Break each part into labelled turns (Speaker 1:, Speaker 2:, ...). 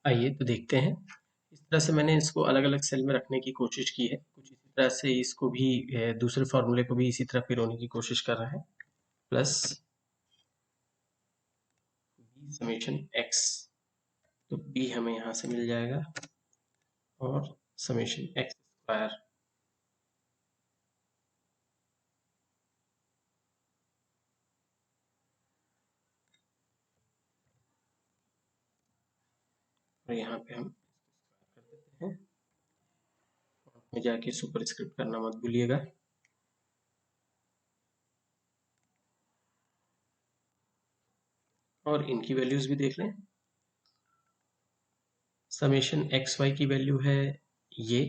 Speaker 1: आइए तो देखते हैं। इस तरह से मैंने इसको अलग-अलग सेल में रखने की कोशिश की है। कुछ इसी तरह से इसको भी दूसरे फॉर्मूले को भी इसी तरह पिरोने की कोशिश कर रहे हैं। प्लस बी समेशन एक्स, तो बी हमें यहाँ से मिल जाएगा और समेशन एक्स स्क्वायर और यहाँ पे हम कर देते हैं। में जाके सुपरस्क्रिप्ट करना मत भूलिएगा। और इनकी वैल्यूज भी देख लें। समेशन एक्स वाई की वैल्यू है ये,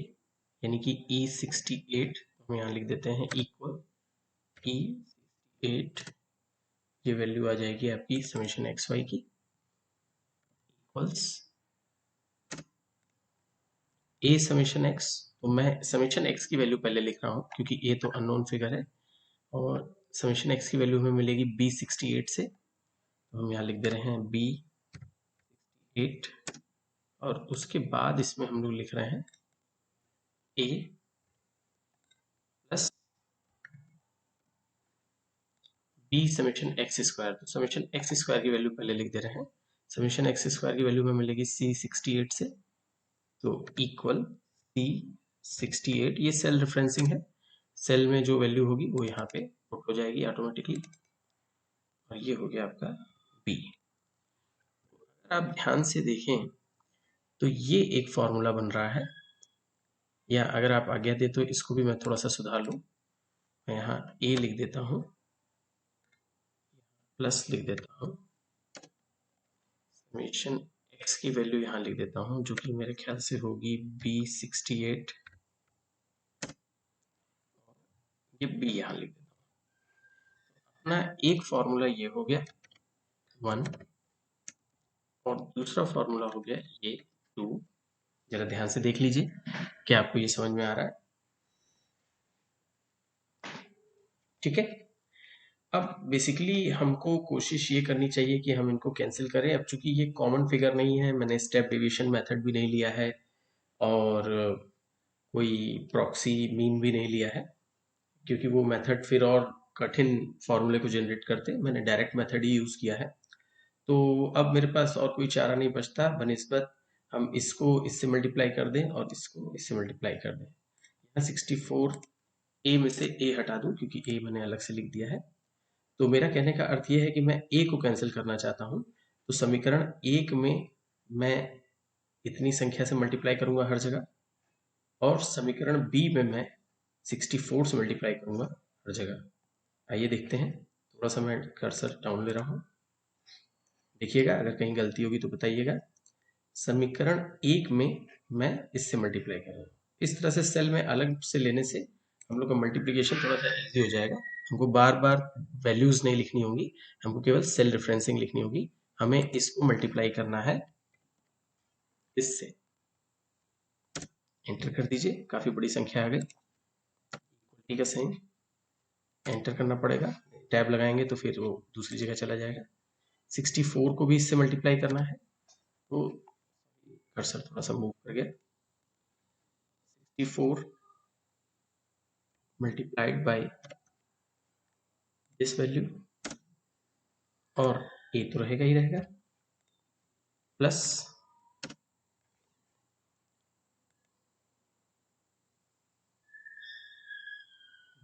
Speaker 1: यानी कि E68, हम यहाँ लिख देते हैं इक्वल E68, ये वैल्यू आ जाएगी आपकी समेशन एक्स वाई की इक्वल्स ए समेशन एक्स। तो मैं समेशन एक्स की वैल्यू पहले लिख रहा हूँ क्योंकि ए तो अननोन फिगर है, और समेशन एक्स की वैल्यू हमें मिलेगी B68 से, तो हम यहाँ लिख दे रहे हैं B8, और उसके बाद इसमें हम लोग लिख रहे हैं A plus B summation X square. तो समेशन एक्स स्क्वायर की वैल्यू पहले लिख दे रहे हैं। समेशन एक्स स्क्वायर की वैल्यू हमें मिलेगी C68 से, तो इक्वल C68, ये सेल रेफरेंसिंग है, सेल में जो वैल्यू होगी वो यहाँ पे पुट हो जाएगी ऑटोमेटिकली, और ये हो गया आपका B। अगर आप ध्यान से देखें तो ये एक फॉर्मूला बन रहा है, या अगर आप आज्ञा दे तो इसको भी मैं थोड़ा सा सुधार लूँ। मैं यहाँ A लिख देता हूँ, प्लस लिख देता हूँ, समेशन एक्स की वैल्यू यहाँ लिख देता हूँ जो कि मेरे ख्याल से होगी B68, ये B यहाँ लिख देता हूँ। अपना एक फॉर्मूला ये हो गया 1, और दूसरा फॉर्मूला हो गया ये 2। जरा ध्यान से देख लीजिए, क्या आपको ये समझ में आ रहा है? ठीक है। अब बेसिकली हमको कोशिश ये करनी चाहिए कि हम इनको कैंसिल करें। अब चूंकि ये कॉमन फिगर नहीं है, मैंने स्टेप डेविएशन मेथड भी नहीं लिया है और कोई प्रॉक्सी मीन भी नहीं लिया है, क्योंकि वो मेथड फिर और कठिन फॉर्मूले को जनरेट करते। मैंने डायरेक्ट मेथड ही यूज़ किया है। तो अब मेरे पास और कोई चारा नहीं बचता बनिस्बत हम इसको इससे मल्टीप्लाई कर दें और इसको इससे मल्टीप्लाई कर दें। यहाँ 64 ए में से ए हटा दूं क्योंकि ए मैंने अलग से लिख दिया है। तो मेरा कहने का अर्थ ये है कि मैं ए को कैंसिल करना चाहता हूँ, तो समीकरण एक में मैं इतनी संख्या से मल्टीप्लाई करूंगा हर जगह, और समीकरण बी में मैं 64 से मल्टीप्लाई करूंगा हर जगह। आइए देखते हैं। थोड़ा सा मैं कर्सर डाउन ले रहा हूँ, देखिएगा, अगर कहीं गलती होगी तो बताइएगा। समीकरण एक में मैं इससे मल्टीप्लाई कर रहा हूँ। इस तरह से सेल में अलग से लेने से हम लोग का मल्टीप्लिकेशन थोड़ा सा इजी हो जाएगा। हमको बार बार वैल्यूज नहीं लिखनी होगी, हमको केवल सेल रेफरेंसिंग लिखनी होगी। हमें इसको मल्टीप्लाई करना है इससे। एंटर कर दीजिए, काफी बड़ी संख्या आ गई। इक्वलिटी का साइन एंटर करना पड़ेगा, टैब लगाएंगे तो फिर वो दूसरी जगह चला जाएगा। 64 को भी इससे मल्टीप्लाई करना है, तो कर्सर थोड़ा सा मूव कर गया। 64 मल्टीप्लाइड बाय दिस वैल्यू, और ए तो रहेगा ही रहेगा, plus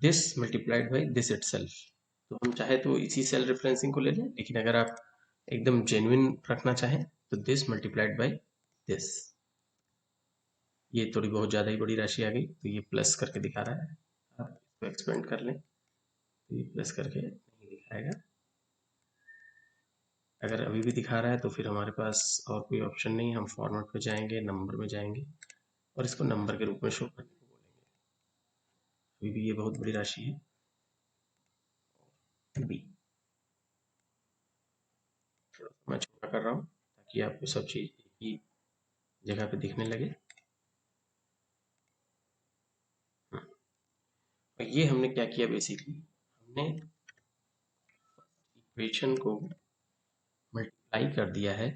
Speaker 1: this multiplied by this itself. तो हम चाहे तो इसी सेल रेफरेंसिंग को ले लें, लेकिन अगर आप एकदम जेन्युइन रखना चाहें तो दिस मल्टीप्लाइड बाय दिस। ये थोड़ी बहुत ज़्यादा ही बड़ी राशि आ गई, तो ये प्लस करके दिखा रहा है। आप इसको एक्सपेंड कर लें तो ये प्लस करके नहीं दिखाएगा। अगर अभी भी दिखा रहा है तो फिर हमारे पास और कोई ऑप्शन नहीं, हम फॉर्मेट पे जाएंगे, नंबर में जाएंगे और इसको नंबर के रूप में शो करने को बोलेंगे। अभी भी ये बहुत बड़ी राशि है बी। थोड़ा सा मैं छोटा कर रहा हूँ ताकि आपको सब चीज़ एक ही जगह पे दिखने लगे। और ये हमने क्या किया, बेसिकली हमने इक्वेशन को मल्टीप्लाई कर दिया है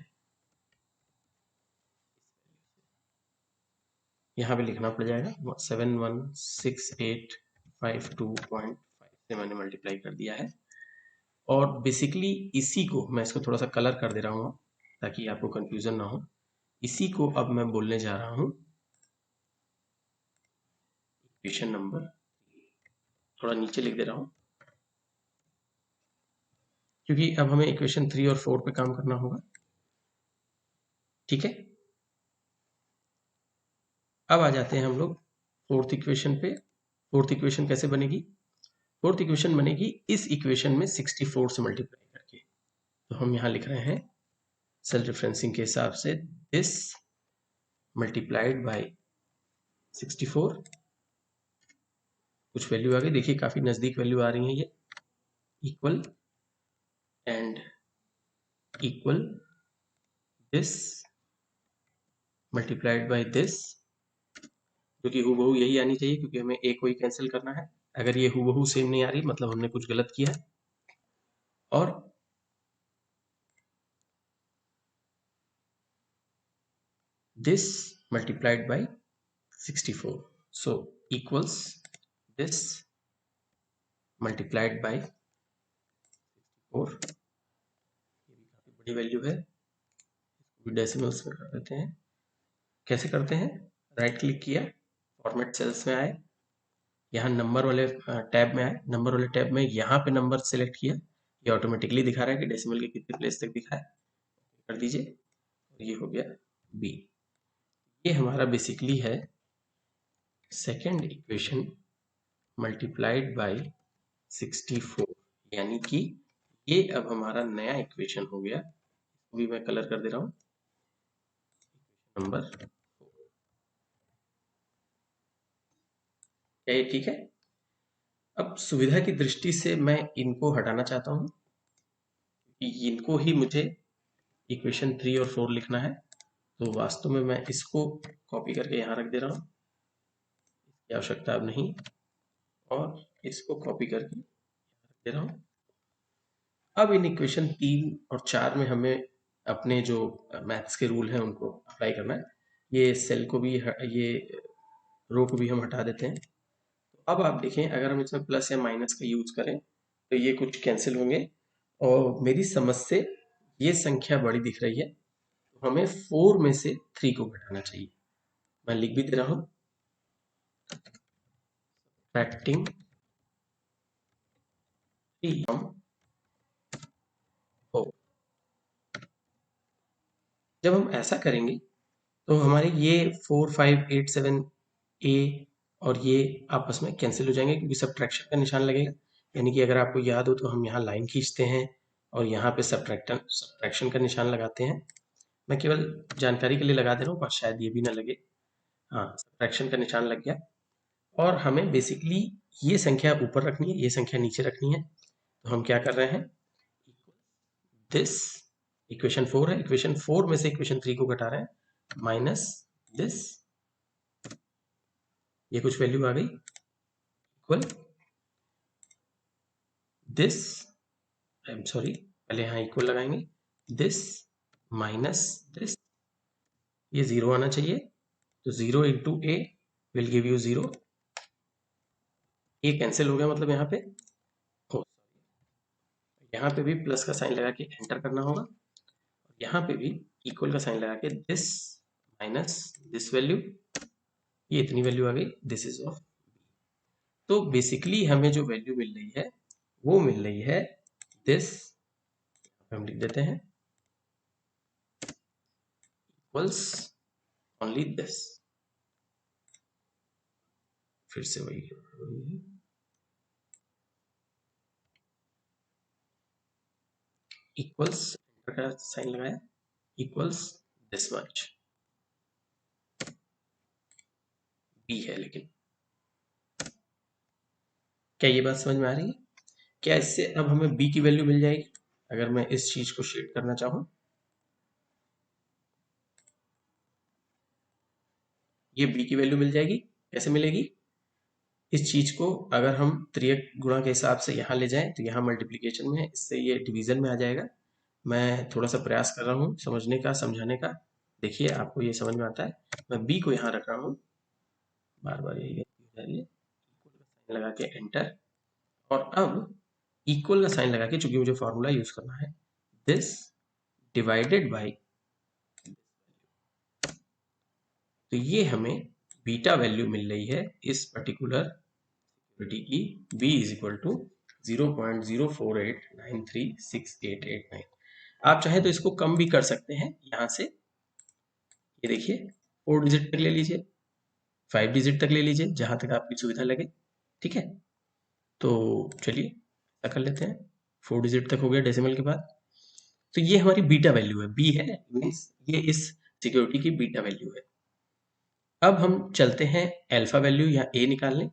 Speaker 1: यहाँ पे लिखना पड़ जाएगा 7168525 से मैंने मल्टीप्लाई कर दिया है। और बेसिकली इसी को मैं इसको थोड़ा सा कलर कर दे रहा हूँ ताकि आपको कंफ्यूजन ना हो। इसी को अब मैं बोलने जा रहा हूँ इक्वेशन नंबर, थोड़ा नीचे लिख दे रहा हूँ क्योंकि अब हमें इक्वेशन 3 और 4 पे काम करना होगा। ठीक है, अब आ जाते हैं हम लोग फोर्थ इक्वेशन पे। फोर्थ इक्वेशन कैसे बनेगी? फोर्थ इक्वेशन बनेगी इस इक्वेशन में 64 से मल्टीप्लाई करके। तो हम यहाँ लिख रहे हैं सेल रेफरेंसिंग के हिसाब से दिस मल्टीप्लाइड बाय 64, कुछ वैल्यू आ गई, देखिए काफी नजदीक वैल्यू आ रही है ये, equal and equal this multiplied by this, जो कि हूबहू यही आनी चाहिए क्योंकि हमें एक को ही कैंसिल करना है। अगर ये हूबहू सेम नहीं आ रही मतलब हमने कुछ गलत किया है। और this multiplied by 64, so equals this multiplied by 4। ये भी काफी बड़ी वैल्यू है, डेसिमल्स में कर देते हैं। कैसे करते हैं? राइट क्लिक किया, फॉर्मेट सेल्स में आए, यहाँ नंबर वाले टैब में आए, नंबर वाले टैब में यहाँ पे नंबर सेलेक्ट किया, ये ऑटोमेटिकली दिखा रहा है कि डेसिमल के कितने प्लेस तक दिखा है, कर दीजिए। ये हो गया बी। ये हमारा बेसिकली है सेकेंड इक्वेशन मल्टीप्लाइड बाय 64, यानी कि ये अब हमारा नया इक्वेशन हो गया। अभी मैं कलर कर दे रहा हूं, नंबर 4। क्या ये ठीक है? अब सुविधा की दृष्टि से मैं इनको हटाना चाहता हूं, इनको ही मुझे इक्वेशन 3 और 4 लिखना है। तो वास्तव में मैं इसको कॉपी करके यहाँ रख दे रहा हूँ, इसकी आवश्यकता अब नहीं, और इसको कॉपी करके रख दे रहा हूँ। अब इन इक्वेशन 3 और 4 में हमें अपने जो मैथ्स के रूल हैं उनको अप्लाई करना है। ये सेल को भी, ये रो को भी हम हटा देते हैं। तो अब आप देखें, अगर हम इसमें प्लस या माइनस का यूज करें तो ये कुछ कैंसिल होंगे, और मेरी समझ से ये संख्या बड़ी दिख रही है, तो हमें 4 में से 3 को घटाना चाहिए। मैं लिख भी दे रहा हूं, फैक्टिंग 3 फ्रॉम 4। जब हम ऐसा करेंगे तो हमारे ये 4, 5, 8, 7 ए और ये आपस में कैंसिल हो जाएंगे क्योंकि सब्ट्रैक्शन का निशान लगेगा। यानी कि अगर आपको याद हो तो हम यहाँ लाइन खींचते हैं और यहाँ पे सब्ट्रैक्शन का निशान लगाते हैं। मैं केवल जानकारी के लिए लगा दे रहा हूँ, पर शायद ये भी ना लगे। हाँ, सब्ट्रैक्शन का निशान लग गया। और हमें बेसिकली ये संख्या ऊपर रखनी है, ये संख्या नीचे रखनी है। तो हम क्या कर रहे हैं, दिस इक्वेशन 4 है, इक्वेशन 4 में से इक्वेशन 3 को घटा रहे हैं, माइनस दिस, ये कुछ वैल्यू आ गई, equal this, I am sorry, पहले यहाँ इक्वल लगाएंगे, दिस माइनस दिस, ये 0 आना चाहिए। तो 0 into A will give you 0। A cancel हो गया, मतलब यहाँ पे हो, यहाँ पे भी प्लस का साइन लगा के एंटर करना होगा, यहाँ पे भी इक्वल का साइन लगा के दिस माइनस दिस वैल्यू, ये इतनी वैल्यू आ गई, दिस इज ऑफ। तो बेसिकली हमें जो वैल्यू मिल रही है वो मिल रही है दिस, हम लिख देते हैं इक्वल्स ओनली दिस, फिर से वही है, इक्वल्स का साइन लगाया, इक्वल्स दिस मच, बी है। लेकिन क्या ये बात समझ में आ रही है? क्या इससे अब हमें बी की वैल्यू मिल जाएगी अगर मैं इस चीज को शेड करना चाहूं? ये बी की वैल्यू मिल जाएगी। कैसे मिलेगी? इस चीज को अगर हम त्रियक गुणा के हिसाब से यहाँ ले जाएं तो यहाँ मल्टीप्लीकेशन में है, इससे ये डिवीजन में आ जाएगा। मैं थोड़ा सा प्रयास कर रहा हूँ समझने का, समझाने का। देखिए आपको ये समझ में आता है। मैं बी को यहाँ रख रहा हूँ, बार बार यही गलती हो जा रही है। इक्वल का साइन लगा के एंटर, और अब इक्वल का साइन लगा के, चूंकि मुझे फॉर्मूला यूज करना है, दिस डिवाइडेड बाई, तो ये हमें बीटा वैल्यू मिल रही है इस पर्टिकुलर सिक्योरिटी की, b इज इक्वल टू 0.0489368889। आप चाहे तो इसको कम भी कर सकते हैं यहाँ से, ये देखिए 4 डिजिट तक ले लीजिए, 5 डिजिट तक ले लीजिए, जहां तक आपकी सुविधा लगे। ठीक है, तो चलिए ऐसा कर लेते हैं, 4 डिजिट तक हो गया डेसिमल के बाद। तो ये हमारी बीटा वैल्यू है, बी है, मीन्स ये इस सिक्योरिटी की बीटा वैल्यू है। अब हम चलते हैं अल्फा वैल्यू या ए निकालने।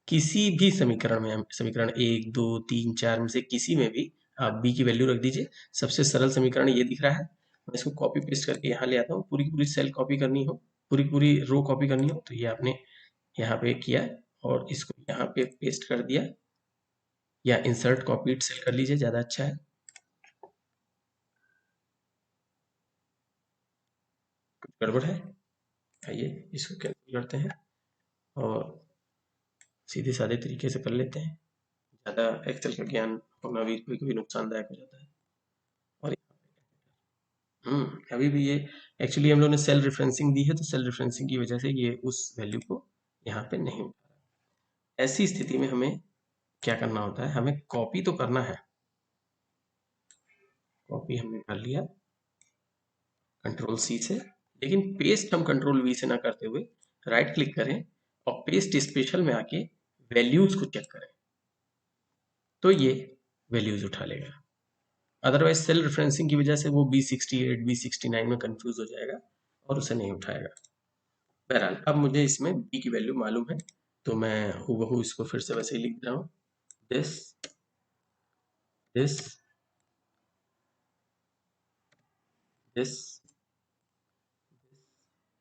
Speaker 1: किसी भी समीकरण में, हम समीकरण 1 2 3 4 में से किसी में भी आप बी की वैल्यू रख दीजिए। सबसे सरल समीकरण ये दिख रहा है, मैं इसको कॉपी पेस्ट करके यहाँ ले आता हूँ। पूरी पूरी सेल कॉपी करनी हो, पूरी पूरी रो कॉपी करनी हो, तो ये आपने यहाँ पे किया और इसको यहाँ पे पेस्ट कर दिया, या इंसर्ट कॉपीड सेल कर लीजिए, ज़्यादा अच्छा है। कुछ गड़बड़ है, आइए इसको कैंसिल करते हैं और सीधे साधे तरीके से कर लेते हैं। ज़्यादा एक्सेल का ज्ञान होना भी कभी कभी नुकसानदायक हो जाता है। और अभी भी ये एक्चुअली हम लोगों ने सेल रेफरेंसिंग दी है, तो सेल रेफरेंसिंग की वजह से ये उस वैल्यू को यहाँ पे नहीं उठा रहा। ऐसी स्थिति में हमें क्या करना होता है, हमें कॉपी तो करना है, कॉपी हमने कर लिया कंट्रोल सी से, लेकिन पेस्ट हम कंट्रोल वी से ना करते हुए राइट क्लिक करें और पेस्ट स्पेशल में आके वैल्यूज को चेक करें, तो ये वैल्यूज उठा लेगा। अदरवाइज सेल रेफरेंसिंग की वजह से वो B68 B69 में कंफ्यूज हो जाएगा और उसे नहीं उठाएगा। बहरहाल अब मुझे इसमें b की वैल्यू मालूम है, तो मैं हूबहू इसको फिर से वैसे ही लिख रहा हूँ, दिस दिस दिस,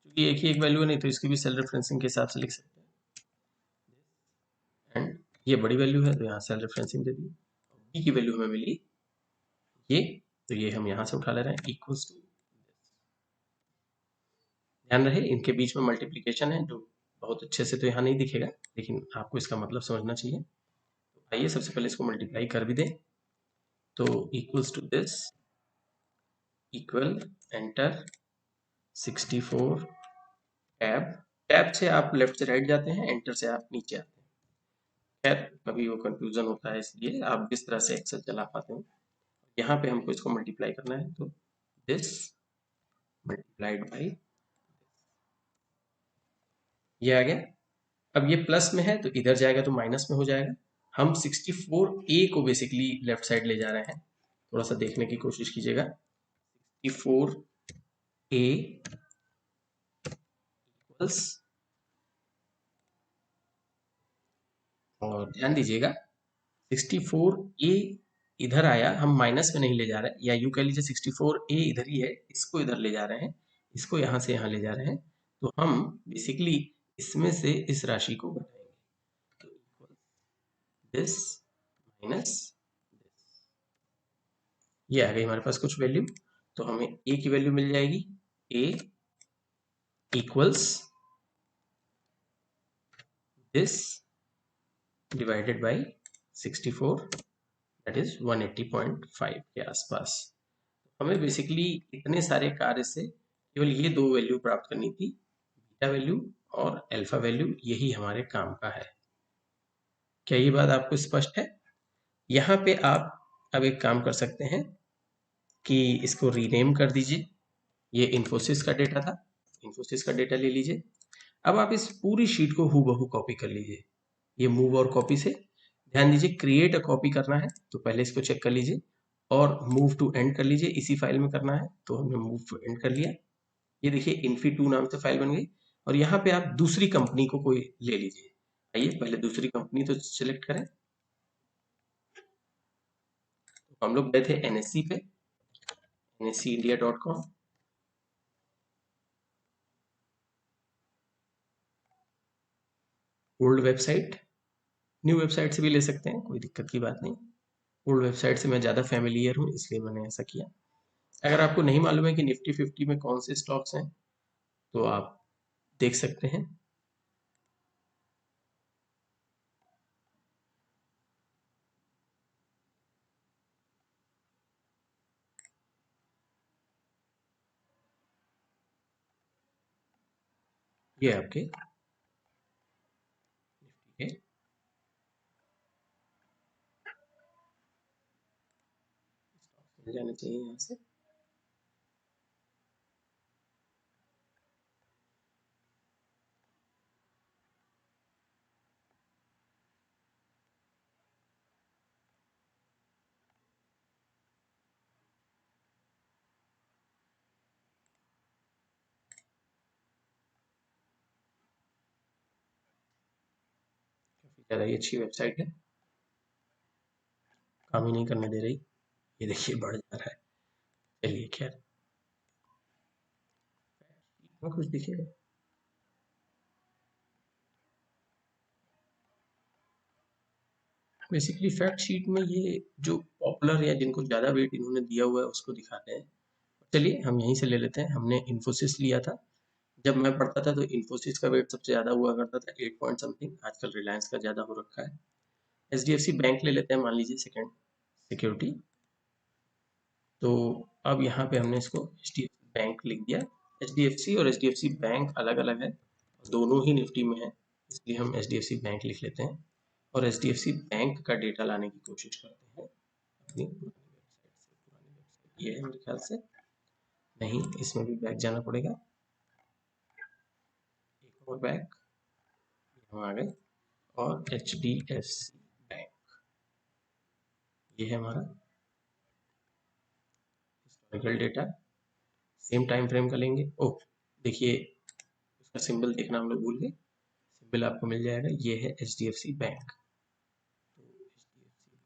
Speaker 1: क्योंकि एक ही एक वैल्यू है, नहीं तो इसकी भी सेल रेफरेंसिंग के हिसाब से लिख सकते हैं। एंड ये बड़ी वैल्यू है तो यहाँ सेल रेफरेंसिंग दे दी, b की वैल्यू हमें मिली ये, तो ये हम यहाँ से उठा ले रहे हैं, इक्वल्स टू। ध्यान रहे इनके बीच में मल्टीप्लीकेशन है, जो बहुत अच्छे से तो यहाँ नहीं दिखेगा, लेकिन आपको इसका मतलब समझना चाहिए। तो आइए सबसे पहले इसको मल्टीप्लाई कर भी दें, तो equals to this equal enter 64 tab, tab से आप लेफ्ट से राइट जाते हैं, एंटर से आप नीचे आते हैं। खैर कभी वो कंफ्यूजन होता है, इसलिए आप जिस तरह से एक्सेल चला पाते हो। यहाँ पे हमको इसको मल्टीप्लाई करना है, तो दिस मल्टीप्लाइड बाई, ये आ गया। अब ये प्लस में है तो इधर जाएगा तो माइनस में हो जाएगा। हम 64A को बेसिकली लेफ्ट साइड ले जा रहे हैं, थोड़ा सा देखने की कोशिश कीजिएगा। 64A इक्वल्स, और ध्यान दीजिएगा 64A इधर आया, हम माइनस में नहीं ले जा रहे हैं, या यूं कह लीजिए 64A इधर ही है, इसको इधर ले जा रहे हैं, इसको यहाँ से यहाँ ले जा रहे हैं, तो हम बेसिकली इसमें से इस राशि को घटाएंगे, तो इक्वल दिस माइनस, ये आ गई हमारे पास कुछ वैल्यू, तो हमें a की वैल्यू मिल जाएगी, a equals this divided by 64, that is 180.5 के आसपास। हमें बेसिकली इतने सारे कार्य से केवल ये दो वैल्यू प्राप्त करनी थी, बीटा वैल्यू और अल्फा वैल्यू, यही हमारे काम का है। क्या ये बात आपको स्पष्ट है? यहाँ पे आप अब एक काम कर सकते हैं कि इसको रीनेम कर दीजिए, ये इन्फोसिस का डेटा था, इन्फोसिस का डेटा ले लीजिए। अब आप इस पूरी शीट को हूबहू कॉपी कर लीजिए, ये मूव और कॉपी से, ध्यान दीजिए क्रिएट अ कॉपी करना है, तो पहले इसको चेक कर लीजिए, और मूव टू एंड कर लीजिए, इसी फाइल में करना है, तो हमने मूव टू एंड कर लिया। ये देखिए इन्फी2 नाम से फाइल बन गई, और यहाँ पे आप दूसरी कंपनी को कोई ले लीजिए। आइए पहले दूसरी कंपनी तो सिलेक्ट करें, तो हम लोग गए थे NSE पे, NSEindia.com, old website, new website से भी ले सकते हैं, कोई दिक्कत की बात नहीं। ओल्ड वेबसाइट से मैं ज़्यादा फैमिलियर हूँ, इसलिए मैंने ऐसा किया। अगर आपको नहीं मालूम है कि निफ्टी 50 में कौन से स्टॉक्स हैं, तो आप देख सकते हैं, ये आपके निफ्टी के मिल जाने चाहिए यहाँ से। काफी ज़्यादा ही अच्छी वेबसाइट है, काम ही नहीं करने दे रही। ये देखिए बढ़ जा रहा है। चलिए खैर, कुछ दिखेगा। बेसिकली फैक्ट शीट में ये जो पॉपुलर या जिनको ज़्यादा वेट इन्होंने दिया हुआ है उसको दिखाते हैं। चलिए हम यहीं से ले लेते हैं। हमने इन्फोसिस लिया था। जब मैं पढ़ता था तो इन्फोसिस का वेट सबसे ज़्यादा हुआ करता था, 8 पॉइंट समथिंग। आजकल रिलायंस का ज़्यादा हो रखा है। एचडीएफसी बैंक ले लेते हैं, मान लीजिए सेकेंड सिक्योरिटी। तो अब यहाँ पे हमने इसको एचडीएफसी बैंक लिख दिया। एचडीएफसी और एचडीएफसी बैंक अलग अलग है, दोनों ही निफ्टी में है, इसलिए हम एचडीएफसी बैंक लिख लेते हैं और एचडीएफसी बैंक का डेटा लाने की कोशिश करते हैं अपनी पुरानी वेबसाइट से। पुरानी वेबसाइट ये है मेरे ख्याल से, नहीं इसमें भी बैक जाना पड़ेगा। एक और बैक, हम आ गए और एचडीएफसी बैंक ये है हमारा historical data. Same time frame का लेंगे। ओह देखिए, उसका सिंबल देखना हम लोग भूल गए। सिंबल आपको मिल जाएगा, ये है एचडीएफसी बैंक। तो एचडीएफसी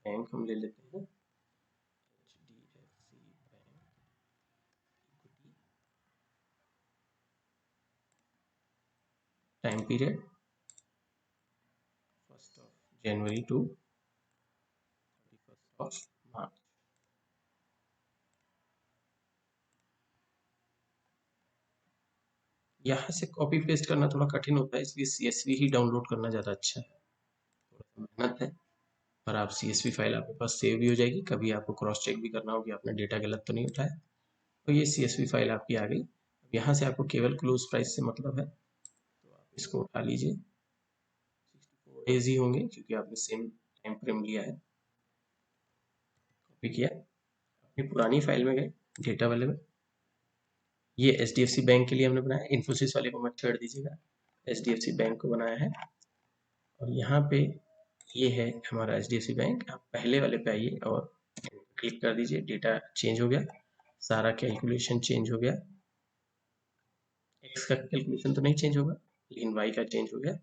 Speaker 1: बैंक हम ले लेते हैं। HDFC bank equity, time period 1 जनवरी टू 31 मार्च। यहाँ से कॉपी पेस्ट करना थोड़ा कठिन होता है, इसलिए सीएसवी ही डाउनलोड करना ज़्यादा अच्छा है। थोड़ा सा मेहनत है, पर आप सीएसवी फाइल आपके पास सेव भी हो जाएगी। कभी आपको क्रॉस चेक भी करना हो कि आपने डेटा गलत तो नहीं उठाया, तो ये सीएसवी फाइल आपकी आ गई। अब यहाँ से आपको केवल क्लोज प्राइस से मतलब है, तो आप इसको उठा लीजिए। 64 डेज ही होंगे क्योंकि आपने सेम टाइम फ्रेम लिया है। कॉपी किया, अपनी पुरानी फाइल में गए, डेटा वाले में। ये एचडीएफसी बैंक के लिए हमने बनाया, इन्फोसिस वाले को मत छेड़ दीजिएगा, एचडीएफसी बैंक को बनाया है। और यहाँ पे ये है हमारा एचडीएफसी बैंक। आप पहले वाले पे आइए और क्लिक कर दीजिए। डेटा चेंज हो गया, सारा कैलकुलेशन चेंज हो गया। एक्स का कैलकुलेशन तो नहीं चेंज होगा, लेकिन वाई का चेंज हो गया।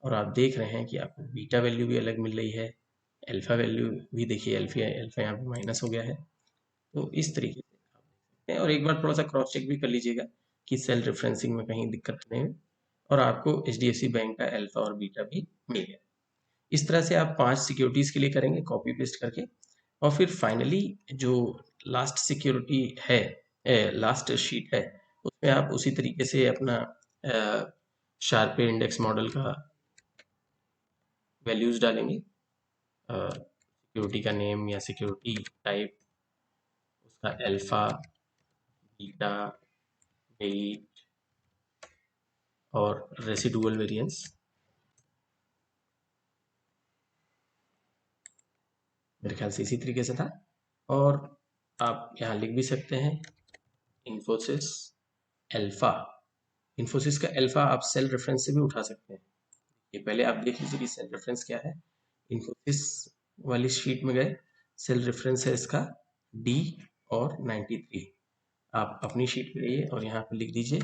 Speaker 1: और आप देख रहे हैं कि आपको बीटा वैल्यू भी अलग मिल रही है, अल्फा वैल्यू भी देखिए, अल्फा अल्फा यहाँ पे माइनस हो गया है। तो इस तरीके से आप देख सकते हैं। और एक बार थोड़ा सा क्रॉस चेक भी कर लीजिएगा कि सेल रेफरेंसिंग में कहीं दिक्कत तो नहीं है। और आपको एचडीएफसी बैंक का अल्फा और बीटा भी मिल गया। इस तरह से आप 5 सिक्योरिटीज के लिए करेंगे कॉपी पेस्ट करके। और फिर फाइनली जो लास्ट सिक्योरिटी है, लास्ट शीट है, उसमें आप उसी तरीके से अपना शार्पे इंडेक्स मॉडल का वैल्यूज डालेंगे, सिक्योरिटी का नेम या सिक्योरिटी टाइप, उसका अल्फा, बीटा, वेट और रेसिडुअल वेरिएंस। मेरे ख्याल से इसी तरीके से था। और आप यहाँ लिख भी सकते हैं इन्फोसिस अल्फा। इन्फोसिस का अल्फा आप सेल रेफरेंस से भी उठा सकते हैं। ये पहले आप देख लीजिए कि सेल रेफरेंस क्या है। इन्फोसिस वाली शीट में गए, सेल रेफरेंस है इसका डी और 93। आप अपनी शीट पे जाइए और यहाँ पे लिख दीजिए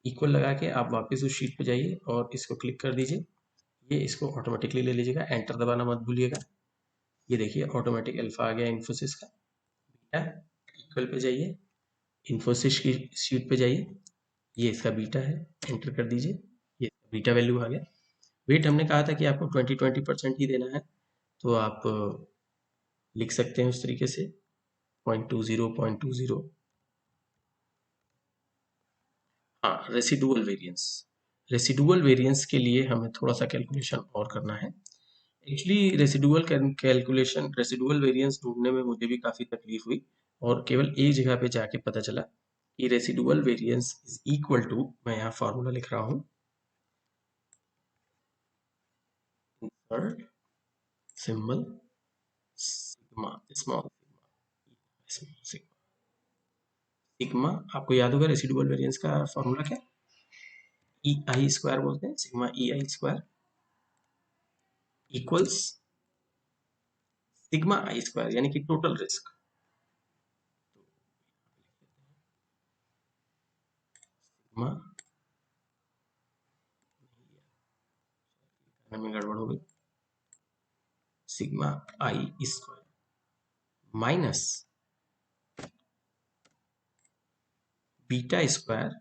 Speaker 1: इक्वल लगा के आप वापस उस शीट पे जाइए और इसको क्लिक कर दीजिए। ये इसको ऑटोमेटिकली ले लीजिएगा, एंटर दबाना मत भूलिएगा। ये देखिए ऑटोमेटिक अल्फा आ गया इन्फोसिस का। बीटा इक्वल पे जाइए, इन्फोसिस की शीट पे जाइए, ये इसका बीटा है, एंटर कर दीजिए, ये बीटा वैल्यू आ गया। वेट हमने कहा था कि आपको 20% ही देना है, तो आप लिख सकते हैं उस तरीके से 0.20 हाँ, रेसिडुअल वेरिएंस। रेसिडुअल वेरिएंस के लिए हमें थोड़ा सा कैलकुलेशन और करना है। Actually residual calculation, residual variance ढूंढने में मुझे भी काफ़ी तकलीफ हुई और केवल एक जगह पे जाके पता चला कि residual variance is equal to, मैं यहाँ फार्मूला लिख रहा हूँ, third symbol sigma, small sigma. Sigma आपको याद होगा रेसिडुअल वेरिएंस का फॉर्मूला क्या, ई आई स्क्वायर बोलते हैं, sigma E I square equals sigma I square यानी कि टोटल रिस्क। सिग्मा में गड़बड़ हो गई, sigma I square minus beta square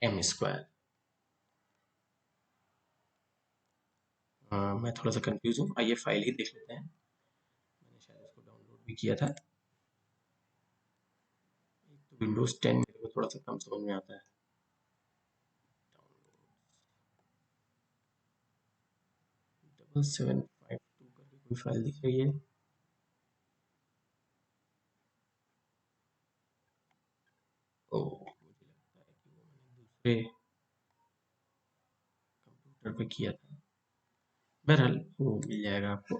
Speaker 1: M square. मैं थोड़ा सा कंफ्यूज हूँ, आइए फाइल ही देख लेते हैं, मैंने शायद इसको डाउनलोड भी किया था। तो विंडोज 10 मेरे को थोड़ा सा कम समझ में आता है। 7752 करके कोई फाइल दिख रही है, ओ मुझे लगता है कि वो मैंने दूसरे कंप्यूटर पे किया था। बहरहाल वो मिल जाएगा आपको,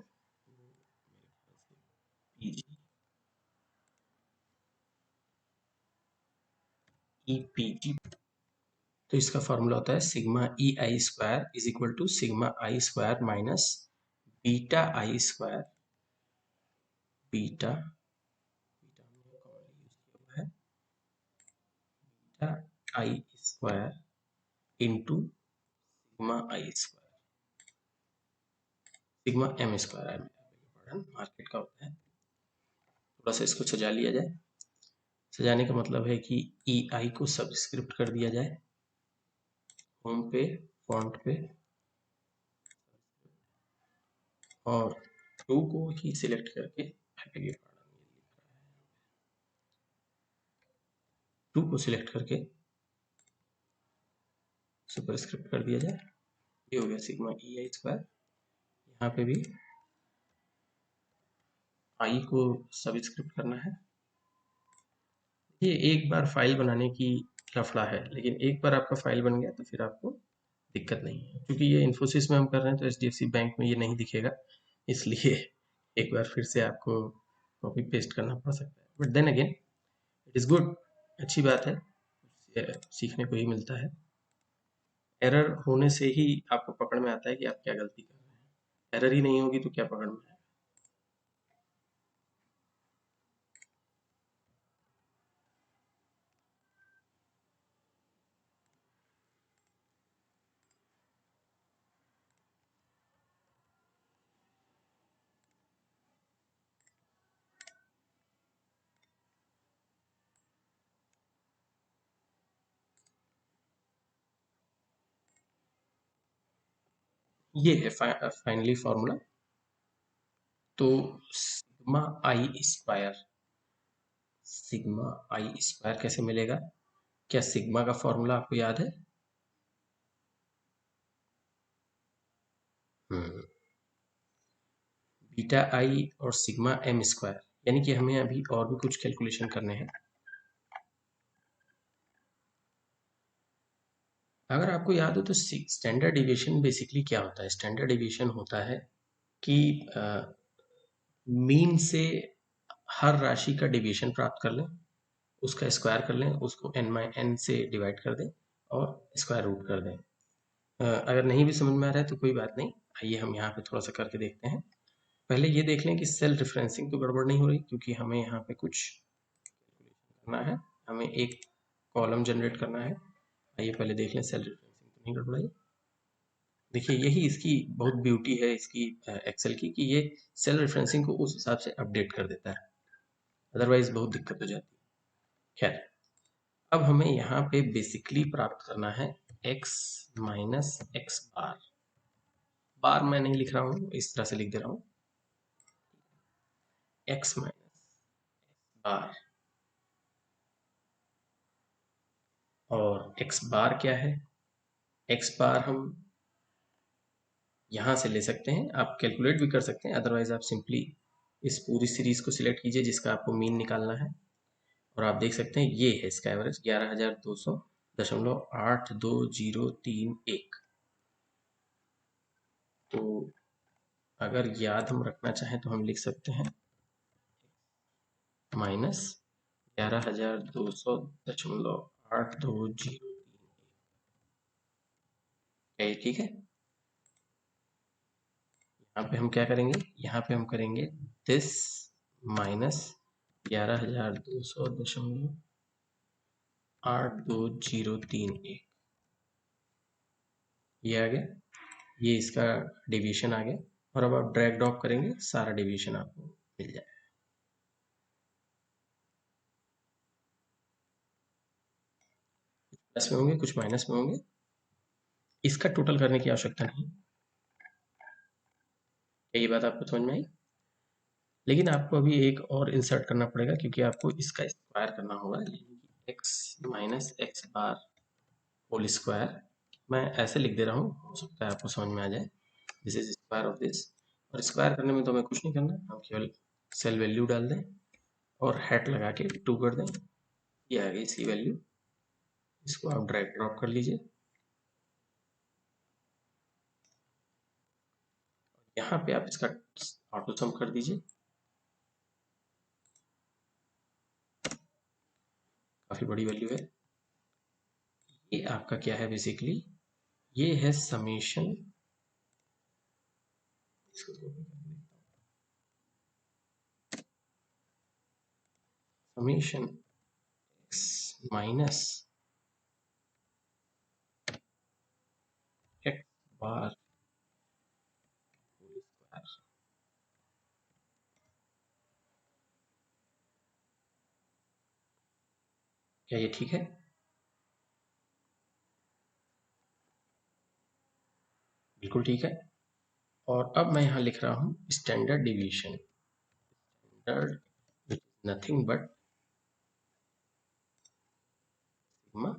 Speaker 1: पीजी ईपीजी। तो इसका फॉर्मूला होता है sigma E I square is equal to sigma I square minus beta I square, beta beta हमने कॉमनली यूज किया हुआ है, beta I square into sigma I square, sigma M square है, market का होता है। थोड़ा सा इसको सजा लिया जाए, सजाने का मतलब है कि ई आई को सबस्क्रिप्ट कर दिया जाए, होम पे फॉन्ट पे, और टू को ही सिलेक्ट करके टू को सिलेक्ट करके सुपरस्क्रिप्ट कर दिया जाए। ये हो गया सिग्मा ई आई स्क्वायर। यहाँ पे भी आई को सबस्क्रिप्ट करना है। ये एक बार फाइल बनाने की लफड़ा है, लेकिन एक बार आपका फाइल बन गया तो फिर आपको दिक्कत नहीं है, क्योंकि ये इन्फोसिस में हम कर रहे हैं तो एचडीएफसी बैंक में ये नहीं दिखेगा, इसलिए एक बार फिर से आपको कॉपी पेस्ट करना पड़ सकता है, but then again it is good, अच्छी बात है, सीखने को ही मिलता है। एरर होने से ही आपको पकड़ में आता है कि आप क्या गलती कर रहे हैं, एरर ही नहीं होगी तो क्या पकड़ में आएगा। ये है फाइनली फॉर्मूला। तो sigma I square, sigma I square कैसे मिलेगा, क्या सिग्मा का फॉर्मूला आपको याद है? बीटा आई और सिग्मा एम स्क्वायर, यानी कि हमें अभी और भी कुछ कैलकुलेशन करने हैं। अगर आपको याद हो तो स्टैंडर्ड डिविएशन बेसिकली क्या होता है, स्टैंडर्ड डिविएशन होता है कि मीन से हर राशि का डिविएशन प्राप्त कर लें, उसका स्क्वायर कर लें, उसको n से डिवाइड कर दें और स्क्वायर रूट कर दें। अगर नहीं भी समझ में आ रहा है तो कोई बात नहीं, आइए हम यहाँ पे थोड़ा सा करके देखते हैं। पहले ये देख लें कि सेल रेफरेंसिंग तो गड़बड़ नहीं हो रही, क्योंकि हमें यहाँ पे कुछ करना है, हमें एक कॉलम जनरेट करना है। आइए पहले देख लें सेल रेफरेंसिंग तो नहीं गड़बड़ाई। देखिए यही इसकी बहुत ब्यूटी है इसकी एक्सेल की, कि ये सेल रेफरेंसिंग को उस हिसाब से अपडेट कर देता है, अदरवाइज बहुत दिक्कत हो जाती है। खैर, अब हमें यहाँ पे बेसिकली प्राप्त करना है x माइनस एक्स बार, बार मैं नहीं लिख रहा हूँ, इस तरह से लिख दे रहा हूँ, x माइनस बार, और x बार क्या है, x बार हम यहाँ से ले सकते हैं, आप कैलकुलेट भी कर सकते हैं, अदरवाइज आप सिंपली इस पूरी सीरीज को सिलेक्ट कीजिए जिसका आपको मीन निकालना है, और आप देख सकते हैं ये है इसका एवरेज 11,200.8203 1। तो अगर याद हम रखना चाहें तो हम लिख सकते हैं माइनस 11,200.820। ठीक है। यहाँ पे हम क्या करेंगे, यहाँ पे हम करेंगे दिस माइनस 11,200.82031। ये आ गया, ये इसका डिवीजन आ गया। और अब आप ड्रैग ड्रॉप करेंगे, सारा डिवीजन आपको मिल जाएगा। प्लस में होंगे, कुछ माइनस में होंगे। इसका टोटल करने की आवश्यकता नहीं। ये बात आपको समझ में आई? लेकिन आपको अभी एक और इंसर्ट करना पड़ेगा, क्योंकि आपको इसका स्क्वायर करना होगा, X minus X bar whole square. मैं ऐसे लिख दे रहा हूँ, हो सकता है आपको समझ में आ जाए। This is square of this. और स्क्वायर करने में तो हमें कुछ नहीं करना, हम केवल सेल वैल्यू डाल दें और हैट लगा के 2 कर दें। ये आ गई इसकी वैल्यू। इसको आप ड्रैग ड्रॉप कर लीजिए। यहाँ पे आप इसका ऑटो सम कर दीजिए। काफी बड़ी वैल्यू है। ये आपका क्या है बेसिकली, ये है summation, summation X minus X bar square. क्या ये ठीक है? बिल्कुल ठीक है। और अब मैं यहाँ लिख रहा हूँ standard division, standard nothing but sigma,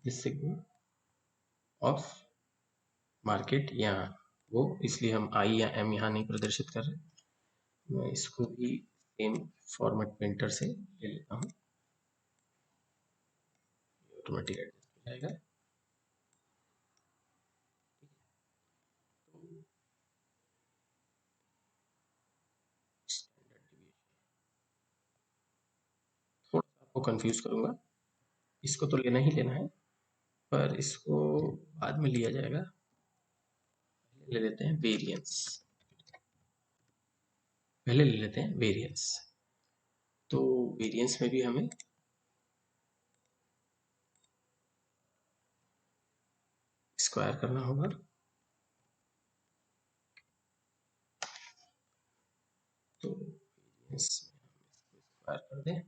Speaker 1: this sigma of market. यहाँ वो, इसलिए हम आई या एम यहाँ नहीं प्रदर्शित कर रहे। मैं इसको भी सेम फॉर्मेट प्रिंटर से ले लेता हूँ, ऑटोमेटिक एडजस्ट हो जाएगा। थोड़ा सा आपको कंफ्यूज करूंगा, इसको तो लेना ही लेना है, पर इसको बाद में लिया जाएगा। ले लेते हैं वेरिएंस, पहले ले लेते हैं वेरिएंस। तो वेरिएंस में भी हमें स्क्वायर करना होगा। तो वेरिएंस में स्क्वायर कर दें।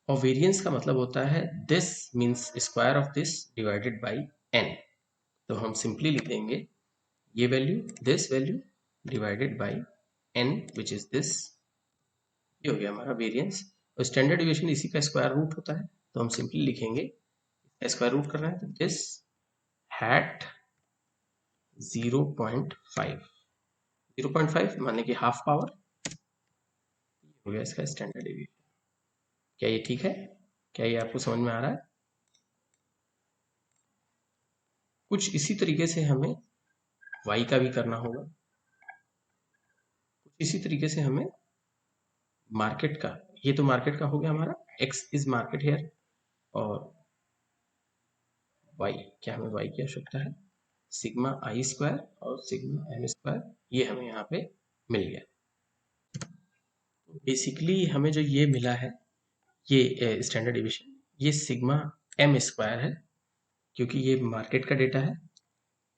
Speaker 1: और वेरिएंस का मतलब होता है this means square of this divided by N. तो हम सिंपली लिख देंगे ये value, this value divided by N which is this. ये हो गया हमारा वेरिएंस। और स्टैंडर्ड डिविएशन इसी का स्क्वायर रूट होता है, तो हम सिंपली लिखेंगे स्क्वायर रूट करना है तो दिस हैट 0.5, 0.5 माने कि हाफ पावर। हो गया इसका स्टैंडर्ड डिविएशन। क्या ये ठीक है? क्या ये आपको समझ में आ रहा है? कुछ इसी तरीके से हमें y का भी करना होगा। कुछ इसी तरीके से हमें मार्केट का, ये तो मार्केट का हो गया हमारा, x इज मार्केट हेयर। और y, क्या हमें y की आवश्यकता है, सिग्मा आई स्क्वायर और सिग्मा एम स्क्वायर, ये हमें यहाँ पे मिल गया। तो बेसिकली हमें जो ये मिला है, ये स्टैंडर्ड डिवीजन, ये सिग्मा एम स्क्वायर है, क्योंकि ये मार्केट का डेटा है।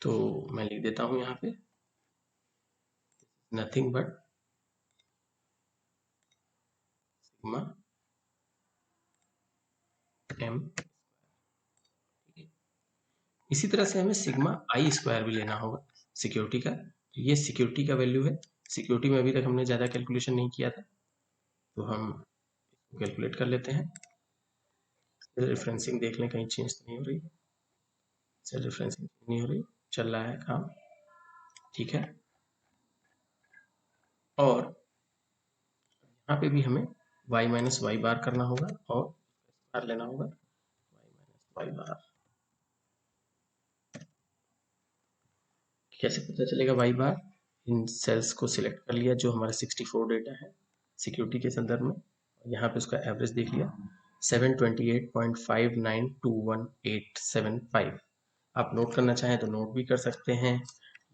Speaker 1: तो मैं लिख देता हूँ यहाँ पे नथिंग बट सिग्मा एम। इसी तरह से हमें सिग्मा आई स्क्वायर भी लेना होगा सिक्योरिटी का। तो ये सिक्योरिटी का वैल्यू है। सिक्योरिटी में अभी तक हमने ज़्यादा कैलकुलेशन नहीं किया था, तो हम कैलकुलेट कर लेते हैं। सेल रेफरेंसिंग देख लें कहीं चेंज तो नहीं हो रही। सेल रेफरेंसिंग नहीं हो रही, चल रहा है काम, ठीक है। और यहाँ पे भी हमें y माइनस वाई बार करना होगा और बार लेना होगा y माइनस वाई बार। कैसे पता चलेगा y बार? इन सेल्स को सिलेक्ट कर लिया जो हमारा 64 डेटा है सिक्योरिटी के संदर्भ में, यहाँ पे उसका एवरेज देख लिया 728.592185। आप नोट करना चाहें तो नोट भी कर सकते हैं,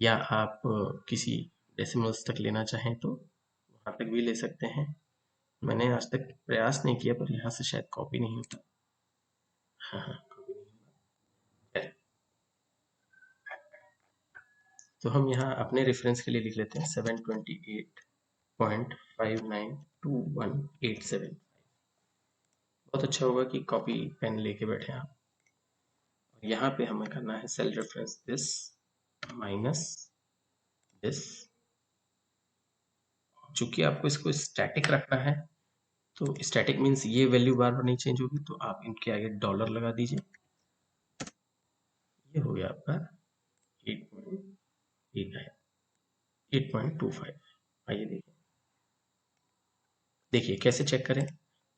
Speaker 1: या आप किसी डेसिमल्स तक लेना चाहें तो वहाँ तक भी ले सकते हैं। मैंने आज तक प्रयास नहीं किया, पर यहाँ से शायद कॉपी नहीं होता। हाँ हाँ, कॉपी नहीं होता। तो हम यहाँ अपने रेफरेंस के लिए लिख लेते हैं 728.592187। बहुत अच्छा होगा कि कॉपी पेन लेके बैठे आप। यहाँ पे हमें करना है cell reference this minus this. चूंकि आपको इसको स्टैटिक रखना है तो स्टैटिक मीन्स ये वैल्यू बार बार नहीं चेंज होगी, तो आप इनके आगे डॉलर लगा दीजिए। ये हो गया आपका 8.25। आइए देखिए, देखिए कैसे चेक करें।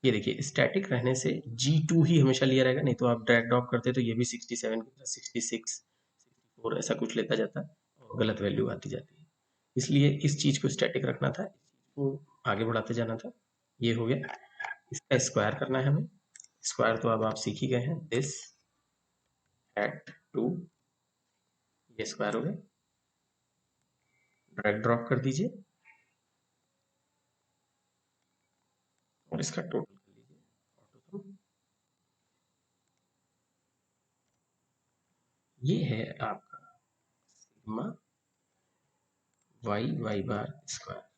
Speaker 1: ये देखिए स्टैटिक रहने से G2 ही हमेशा लिया रहेगा, नहीं तो आप ड्रैग ड्रॉप करते तो ये भी 67 की तरह 66 64 ऐसा कुछ लेता जाता और गलत वैल्यू आती जाती है। इसलिए इस चीज को स्टैटिक रखना था, इस चीज को आगे बढ़ाते जाना था। ये हो गया। इसका स्क्वायर करना है हमें। स्क्वायर तो अब आप सीख ही गए हैं, दिस एट 2, ये स्क्वायर हो गया। ड्रैग ड्रॉप कर दीजिए और इसका टोटल कर लीजिए ऑटो। ये है आपका सिग्मा वाई बार स्क्वायर।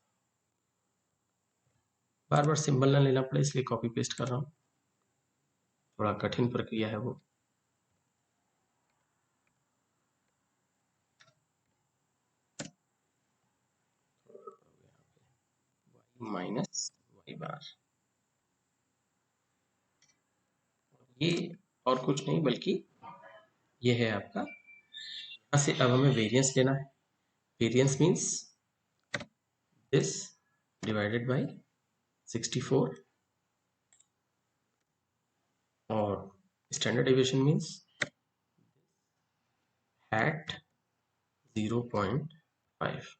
Speaker 1: बार बार सिंबल ना लेना पड़े इसलिए कॉपी पेस्ट कर रहा हूँ, थोड़ा कठिन प्रक्रिया है वो। माइनस वाई बार, ये और कुछ नहीं बल्कि ये है आपका। यहाँ से अब हमें वेरिएंस लेना है। Variance means this divided by 64 और स्टैंडर्ड डेविएशन मीन्स एट 0.5।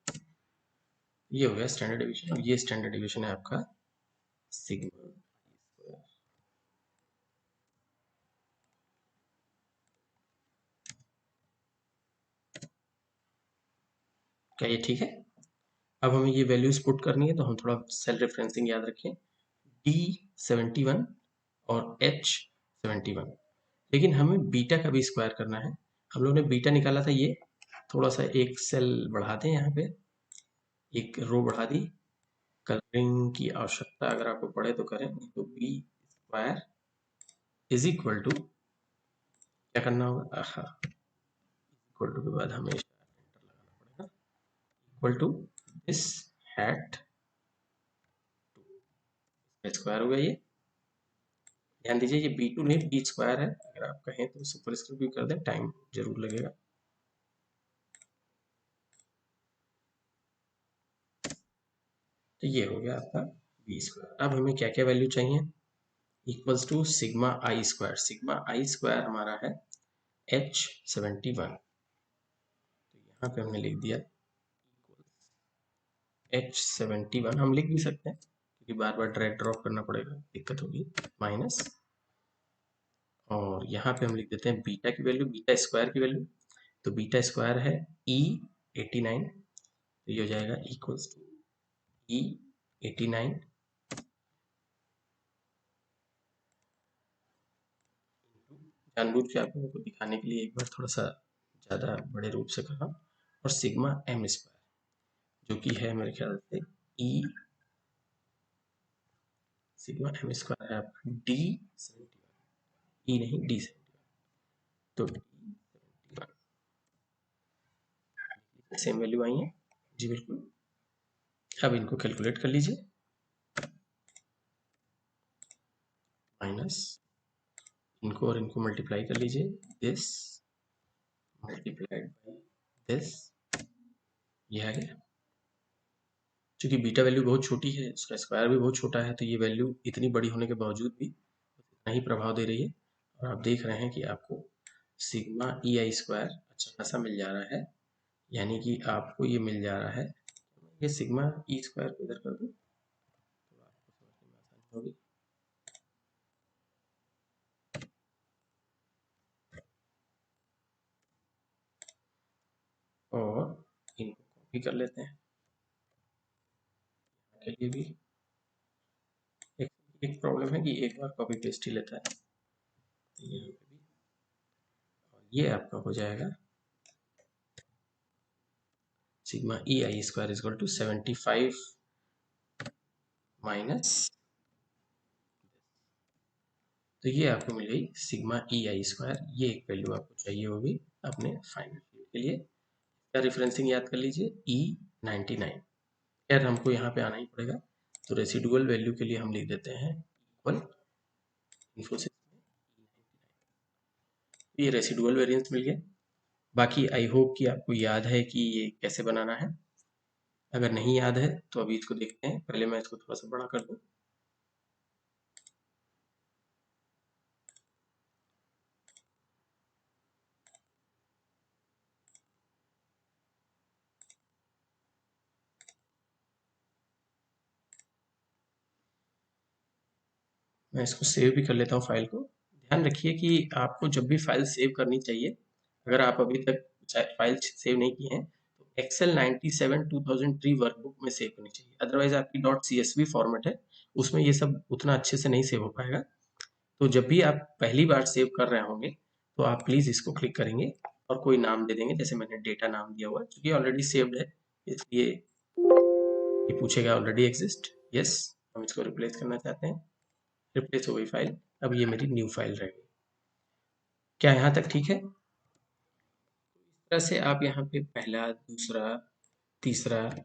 Speaker 1: ये हो गया स्टैंडर्ड डेविएशन, और ये स्टैंडर्ड डेविएशन है आपका सिग्मा। क्या ये ठीक है? अब हमें ये वैल्यूज पुट करनी है, तो हम थोड़ा सेल रेफरेंसिंग याद रखें। D71 और H71, लेकिन हमें बीटा का भी स्क्वायर करना है। हम लोग ने बीटा निकाला था, ये थोड़ा सा एक सेल बढ़ा दें, यहाँ पे एक रो बढ़ा दी। कलरिंग की आवश्यकता अगर आपको पड़े तो करें, नहीं तो B square is equal to क्या करना होगा, इक्वल टू के बाद हमें एंटर लगाना पड़ेगा, equal to this hat square होगा। ये ध्यान दीजिए, ये B2 नहीं B स्क्वायर है। अगर आप कहें तो सुपरस्क्रिप्ट भी कर दें, टाइम जरूर लगेगा। तो ये हो गया आपका बी स्क्वायर। अब हमें क्या क्या वैल्यू चाहिए, equals to sigma I square. Sigma I square हमारा है H71, तो यहाँ पे हमने लिख दिया H71। हम लिख भी सकते हैं क्योंकि बार बार ड्रैग ड्रॉप करना पड़ेगा, दिक्कत होगी, माइनस, और यहाँ पे हम लिख देते हैं बीटा की वैल्यू, बीटा स्क्वायर की वैल्यू। तो बीटा स्क्वायर है E89, तो ये हो जाएगा इक्वल्स टू E89 जानबूझ के आप लोगों को दिखाने के लिए एक बार थोड़ा सा ज़्यादा बड़े रूप से कर रहा हूँ, और सिग्मा एम स्क्वायर जो कि है मेरे ख्याल से ई सिग्मा एम स्क्वायर है आपका D71, ई नहीं D71, तो D71 सेम वैल्यू आई है जी, बिल्कुल। अब इनको कैलकुलेट कर लीजिए, माइनस इनको और इनको मल्टीप्लाई कर लीजिए, दिस मल्टीप्लाइड बाई दिस, ये आ गया। चूंकि बीटा वैल्यू बहुत छोटी है, उसका स्क्वायर भी बहुत छोटा है, तो ये वैल्यू इतनी बड़ी होने के बावजूद भी इतना ही प्रभाव दे रही है। और आप देख रहे हैं कि आपको सिग्मा ई आई स्क्वायर अच्छा खासा मिल जा रहा है, यानी कि आपको ये मिल जा रहा है। ये सिग्मा ई स्क्वायर को इधर कर दूं तो आपको समझने में आसानी होगी। और इनको कॉपी कर लेते हैं के लिए भी। एक एक प्रॉब्लम है कि एक बार कॉपी पेस्ट ही लेता है, तो यहाँ पे भी। और ये आपका हो जाएगा sigma E I square is equal to 75 minus, तो ये आपको मिल गई सिग्मा ई आई स्क्वायर। ये एक वैल्यू आपको चाहिए होगी अपने फाइनल के लिए। क्या रेफरेंसिंग याद कर लीजिए, E99। खैर हमको यहाँ पे आना ही पड़ेगा, तो रेसिडुअल वैल्यू के लिए हम लिख देते हैं इक्वल इन्फोसिस में E99। ये रेसिडुअल वेरिएंस मिल गया। बाकी आई होप कि आपको याद है कि ये कैसे बनाना है। अगर नहीं याद है तो अभी इसको देखते हैं। पहले मैं इसको थोड़ा सा बड़ा कर दूं। मैं इसको सेव भी कर लेता हूँ फाइल को। ध्यान रखिए कि आपको जब भी फाइल सेव करनी चाहिए, अगर आप अभी तक फाइल सेव नहीं किए हैं तो एक्सेल 97 2003 वर्कबुक में सेव करनी चाहिए। अदरवाइज आपकी .csv फॉर्मेट है, उसमें ये सब उतना अच्छे से नहीं सेव हो पाएगा। तो जब भी आप पहली बार सेव कर रहे होंगे तो आप प्लीज़ इसको क्लिक करेंगे और कोई नाम दे देंगे। जैसे मैंने डेटा नाम दिया हुआ है, क्योंकि ऑलरेडी सेव्ड है, इसलिए ये पूछेगा ऑलरेडी एग्जिस्ट। यस, हम इसको रिप्लेस करना चाहते हैं। रिप्लेस हो गई फाइल। अब ये मेरी न्यू फाइल रह गई। क्या यहाँ तक ठीक है? इस तरह से आप यहाँ पे पहला, दूसरा, तीसरा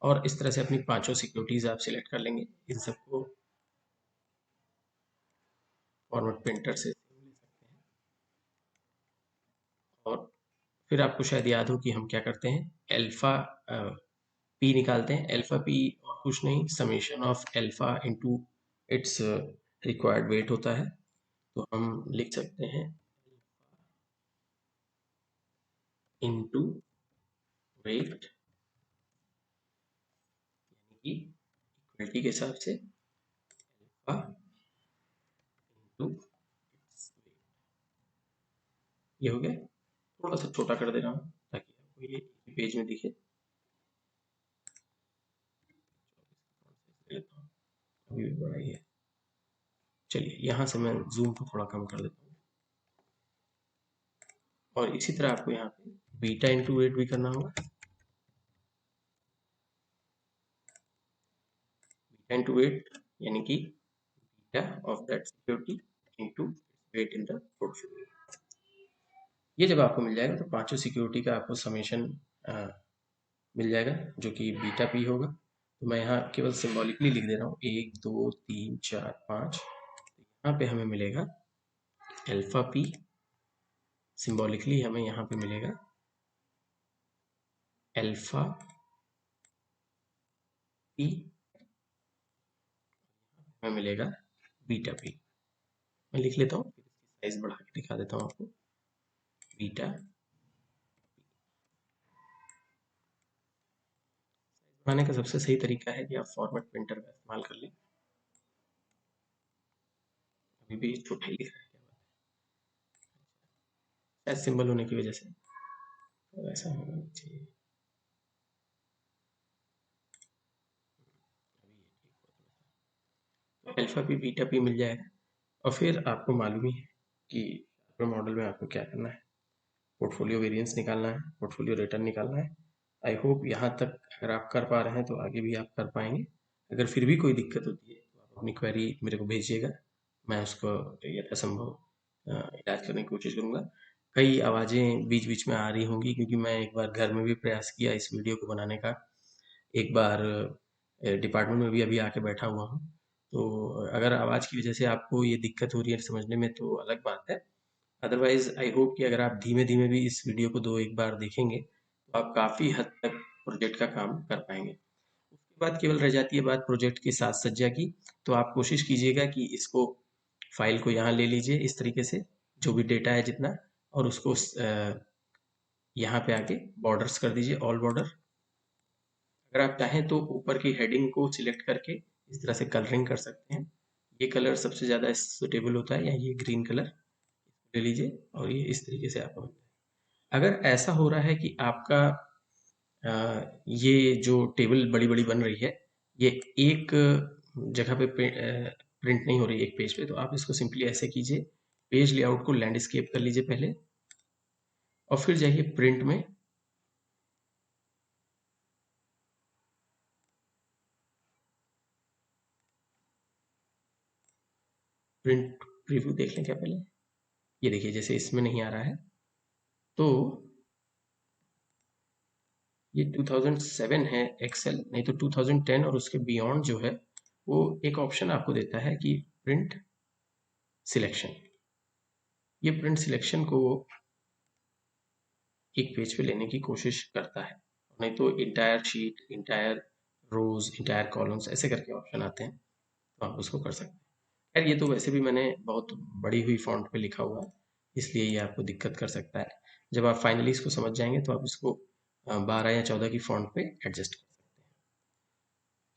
Speaker 1: और इस तरह से अपनी पांचों सिक्योरिटीज आप सिलेक्ट कर लेंगे। इन सबको फॉर्मेट पेंटर से ले सकते हैं। और फिर आपको शायद याद हो कि हम क्या करते हैं, एल्फा पी निकालते हैं। एल्फा पी और कुछ नहीं, summation of alpha into its required weight होता है। तो हम लिख सकते हैं इंटू वेट, यानी कि इक्वलिटी के हिसाब से एल्फा इंटू इट्स वेट। ये हो गया। थोड़ा सा छोटा कर दे रहा हूँ ताकि आपको ये पेज में दिखे। अभी भी बड़ा ही है। चलिए यहाँ से मैं जूम को थोड़ा कम कर देता हूँ। और इसी तरह आपको यहाँ पे बीटा इंटू वेट भी करना होगा। बीटा इंटू वेट यानी कि beta of that security into weight in the portfolio. ये जब आपको मिल जाएगा तो पांचों सिक्योरिटी का आपको समेशन मिल जाएगा, जो कि बीटा पी होगा। तो मैं यहाँ केवल सिंबॉलिकली लिख दे रहा हूँ 1 2 3 4 5। यहाँ पे हमें मिलेगा एल्फा पी, सिंबॉलिकली हमें यहाँ पे मिलेगा एल्फा पी, हमें मिलेगा बीटा पी। मैं लिख लेता हूँ, साइज बढ़ा के दिखा देता हूँ आपको। बीटा बनाने का सबसे सही तरीका है कि आप फॉर्मेट प्रिंटर का इस्तेमाल कर लें। अभी भी छोटा ही लिख रहा है, शायद सिंबल होने की वजह से तो ऐसा होना चाहिए। अल्फा पी बीटा पी मिल जाएगा। और फिर आपको मालूम ही है कि अपने मॉडल में आपको क्या करना है, पोर्टफोलियो वेरिएंस निकालना है, पोर्टफोलियो रिटर्न निकालना है। आई होप यहाँ तक अगर आप कर पा रहे हैं तो आगे भी आप कर पाएंगे। अगर फिर भी कोई दिक्कत होती है तो आप अपनी क्वेरी मेरे को भेजिएगा, मैं उसको यथासंभव इलाज करने की कोशिश करूँगा। कई आवाज़ें बीच बीच में आ रही होंगी क्योंकि मैं एक बार घर में भी प्रयास किया इस वीडियो को बनाने का, एक बार डिपार्टमेंट में भी अभी आके बैठा हुआ हूँ। तो अगर आवाज़ की वजह से आपको ये दिक्कत हो रही है समझने में तो अलग बात है। अदरवाइज आई होप कि अगर आप धीमे धीमे भी इस वीडियो को 2-1 बार देखेंगे तो आप काफ़ी हद तक प्रोजेक्ट का काम कर पाएंगे। बात केवल रह जाती है बात प्रोजेक्ट की साज सज्जा की। तो आप कोशिश कीजिएगा कि इसको फाइल को यहाँ ले लीजिए इस तरीके से, जो भी डेटा है जितना, और उसको यहाँ पे आके बॉर्डर्स कर दीजिए, ऑल बॉर्डर। अगर आप चाहें तो ऊपर की हेडिंग को सिलेक्ट करके इस तरह से कलरिंग कर सकते हैं। ये कलर सबसे ज़्यादा सुटेबल होता है, या ये ग्रीन कलर ले लीजिए और ये इस तरीके से आपका। अगर ऐसा हो रहा है कि आपका ये जो टेबल बड़ी बड़ी बन रही है, ये एक जगह पे प्रिंट नहीं हो रही एक पेज पे, तो आप इसको सिंपली ऐसे कीजिए, पेज लेआउट को लैंडस्केप कर लीजिए पहले, और फिर जाइए प्रिंट में। प्रिंट प्रीव्यू देख लें क्या पहले। ये देखिए जैसे इसमें नहीं आ रहा है, तो ये 2007 है एक्सेल, नहीं तो 2010 और उसके बियॉन्ड जो है वो एक ऑप्शन आपको देता है कि प्रिंट सिलेक्शन। ये प्रिंट सिलेक्शन को एक पेज पे लेने की कोशिश करता है, नहीं तो इंटायर शीट, इंटायर रोज, इंटायर कॉलम्स ऐसे करके ऑप्शन आते हैं, तो आप उसको कर सकते हैं। खैर ये तो वैसे भी मैंने बहुत बड़ी हुई फॉन्ट पे लिखा हुआ है, इसलिए ये आपको दिक्कत कर सकता है। जब आप फाइनली इसको समझ जाएंगे तो आप इसको 12 या 14 की फॉन्ट पे एडजस्ट कर सकते हैं।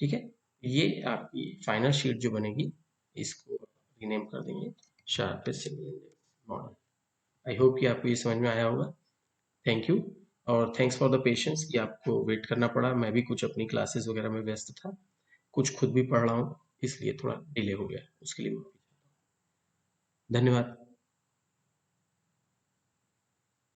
Speaker 1: ठीक है, ये आपकी फाइनल शीट जो बनेगी, इसको रीनेम कर देंगे sharpest single index model. I hope कि आपको ये समझ में आया होगा। थैंक यू, और थैंक्स फॉर द पेशेंस कि आपको वेट करना पड़ा। मैं भी कुछ अपनी क्लासेस वगैरह में व्यस्त था, कुछ खुद भी पढ़ रहा हूँ, इसलिए थोड़ा डिले हो गया, उसके लिए माफी। धन्यवाद।